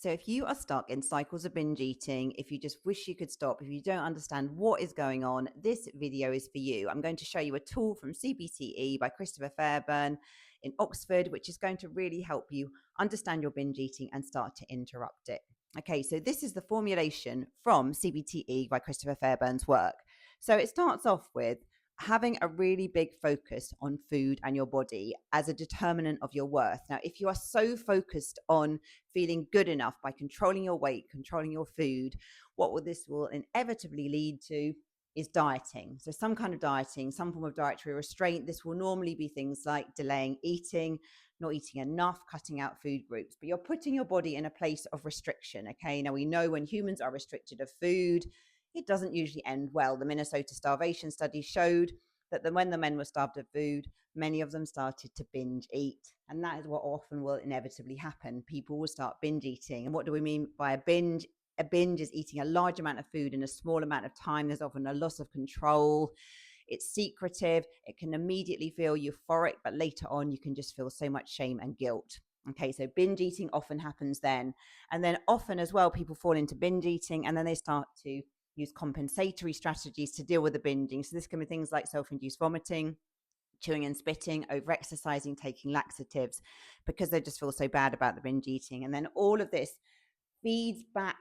So if you are stuck in cycles of binge eating, if you just wish you could stop, if you don't understand what is going on, this video is for you. I'm going to show you a tool from CBT-E by Christopher Fairburn in Oxford, which is going to really help you understand your binge eating and start to interrupt it. Okay, so this is the formulation from CBT-E by Christopher Fairburn's work. So it starts off with having a really big focus on food and your body as a determinant of your worth. Now, if you are so focused on feeling good enough by controlling your weight, controlling your food, this will inevitably lead to is dieting. So some kind of dieting, some form of dietary restraint. This will normally be things like delaying eating, not eating enough, cutting out food groups, but you're putting your body in a place of restriction. Okay. Now we know when humans are restricted of food, it doesn't usually end well. The Minnesota starvation study showed that when the men were starved of food, many of them started to binge eat. And that is what often will inevitably happen. People will start binge eating. And what do we mean by a binge? A binge is eating a large amount of food in a small amount of time. There's often a loss of control. It's secretive. It can immediately feel euphoric, but later on, you can just feel so much shame and guilt. Okay, so binge eating often happens then. And then often as well, people fall into binge eating and then they start to use compensatory strategies to deal with the binging. So this can be things like self-induced vomiting, chewing and spitting, over-exercising, taking laxatives, because they just feel so bad about the binge eating. And then all of this feeds back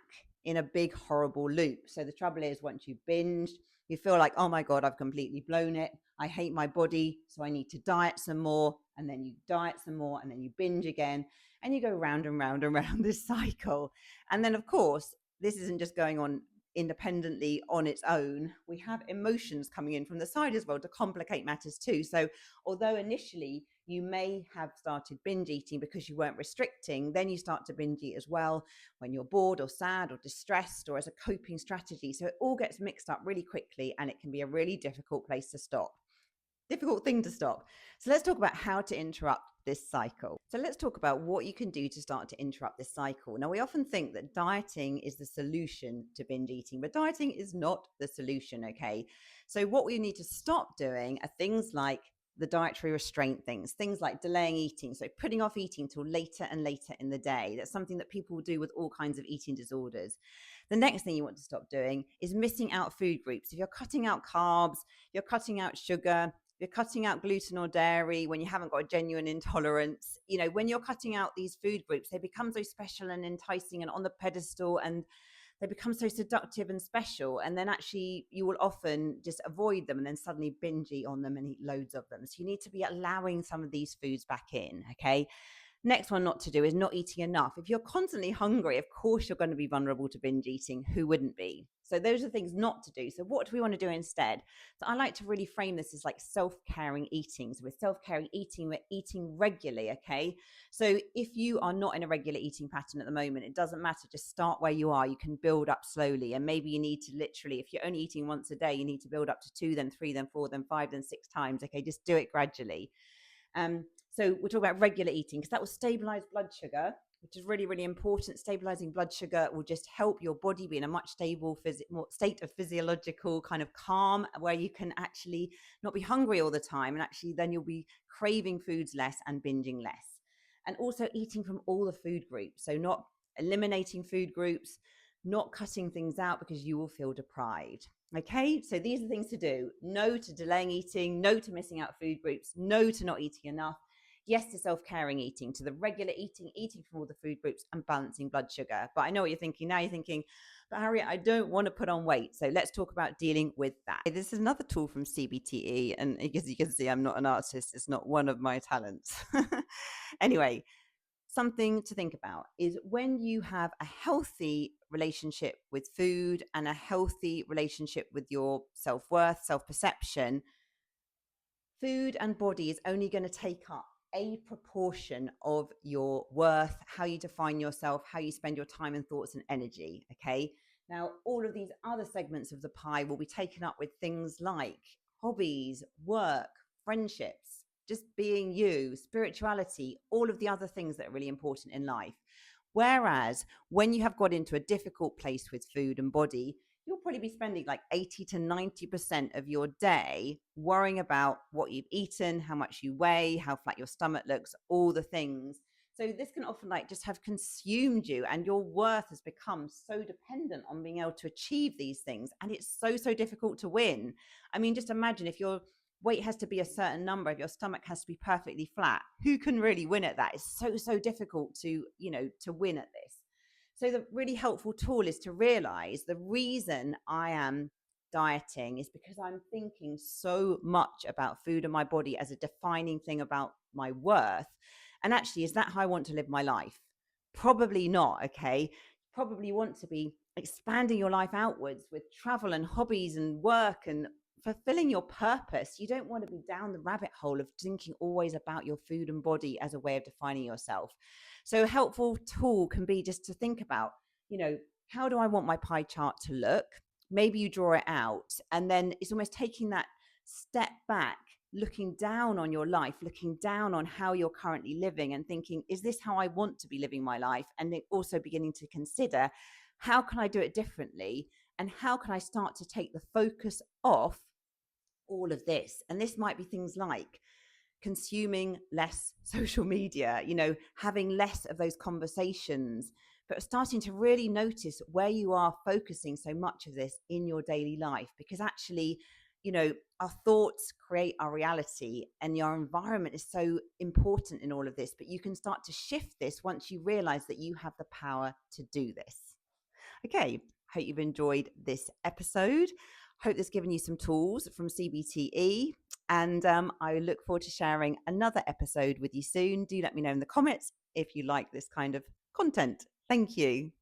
in a big, horrible loop. So the trouble is, once you've binged, you feel like, oh my God, I've completely blown it. I hate my body, so I need to diet some more. And then you diet some more, and then you binge again. And you go round and round and round this cycle. And then, of course, this isn't just going on independently on its own. We have emotions coming in from the side as well to complicate matters too. So although initially you may have started binge eating because you weren't restricting, then you start to binge eat as well when you're bored or sad or distressed or as a coping strategy. So it all gets mixed up really quickly and it can be a really difficult thing to stop. So let's talk about how to interrupt this cycle. So let's talk about what you can do to start to interrupt this cycle. Now, we often think that dieting is the solution to binge eating, but dieting is not the solution, okay? So what we need to stop doing are things like the dietary restraint things like delaying eating. So putting off eating till later and later in the day. That's something that people do with all kinds of eating disorders. The next thing you want to stop doing is missing out food groups. If you're cutting out carbs, you're cutting out sugar, you're cutting out gluten or dairy when you haven't got a genuine intolerance. When you're cutting out these food groups, they become so special and enticing and on the pedestal, and they become so seductive and special. And then actually you will often just avoid them and then suddenly binge eat on them and eat loads of them. So you need to be allowing some of these foods back in, okay? Next one not to do is not eating enough. If you're constantly hungry, of course you're going to be vulnerable to binge eating. Who wouldn't be? So those are things not to do. So what do we want to do instead? So I like to really frame this as like self-caring eating. So with self-caring eating, we're eating regularly, okay? So if you are not in a regular eating pattern at the moment, it doesn't matter. Just start where you are. You can build up slowly. And maybe you need to literally, if you're only eating once a day, you need to build up to 2, then 3, then 4, then 5, then 6 times. Okay, just do it gradually. So we're talking about regular eating because that will stabilize blood sugar, which is really, really important. Stabilizing blood sugar will just help your body be in a much stable state of physiological kind of calm, where you can actually not be hungry all the time. And actually then you'll be craving foods less and binging less. And also eating from all the food groups. So not eliminating food groups, not cutting things out because you will feel deprived. Okay, so these are things to do. No to delaying eating, no to missing out food groups, no to not eating enough. Yes to self-caring eating, to the regular eating from all the food groups and balancing blood sugar. But I know what you're thinking. Now you're thinking, but Harriet, I don't want to put on weight. So let's talk about dealing with that. This is another tool from CBT-E. And as you can see, I'm not an artist. It's not one of my talents. Anyway, something to think about is when you have a healthy relationship with food and a healthy relationship with your self-worth, self-perception, food and body is only going to take up a proportion of your worth, how you define yourself, how you spend your time and thoughts and energy. Okay. Now, all of these other segments of the pie will be taken up with things like hobbies, work, friendships, just being you, spirituality, all of the other things that are really important in life. Whereas when you have got into a difficult place with food and body, you'll probably be spending like 80 to 90% of your day worrying about what you've eaten, how much you weigh, how flat your stomach looks, all the things. So this can often like just have consumed you, and your worth has become so dependent on being able to achieve these things. And it's so difficult to win. I mean, just imagine if your weight has to be a certain number, if your stomach has to be perfectly flat, who can really win at that? It's so difficult to, to win at this. So the really helpful tool is to realize the reason I am dieting is because I'm thinking so much about food and my body as a defining thing about my worth. And actually, is that how I want to live my life? Probably not. Okay. Probably want to be expanding your life outwards with travel and hobbies and work and fulfilling your purpose. You don't want to be down the rabbit hole of thinking always about your food and body as a way of defining yourself. So a helpful tool can be just to think about, how do I want my pie chart to look? Maybe you draw it out, and then it's almost taking that step back, looking down on your life, looking down on how you're currently living and thinking, is this how I want to be living my life? And then also beginning to consider, how can I do it differently? And how can I start to take the focus off all of this? And this might be things like consuming less social media, having less of those conversations, but starting to really notice where you are focusing so much of this in your daily life. Because actually, our thoughts create our reality, and your environment is so important in all of this. But you can start to shift this once you realize that you have the power to do this. Okay, hope you've enjoyed this episode. Hope this given you some tools from CBT-E. And I look forward to sharing another episode with you soon. Do let me know in the comments if you like this kind of content. Thank you.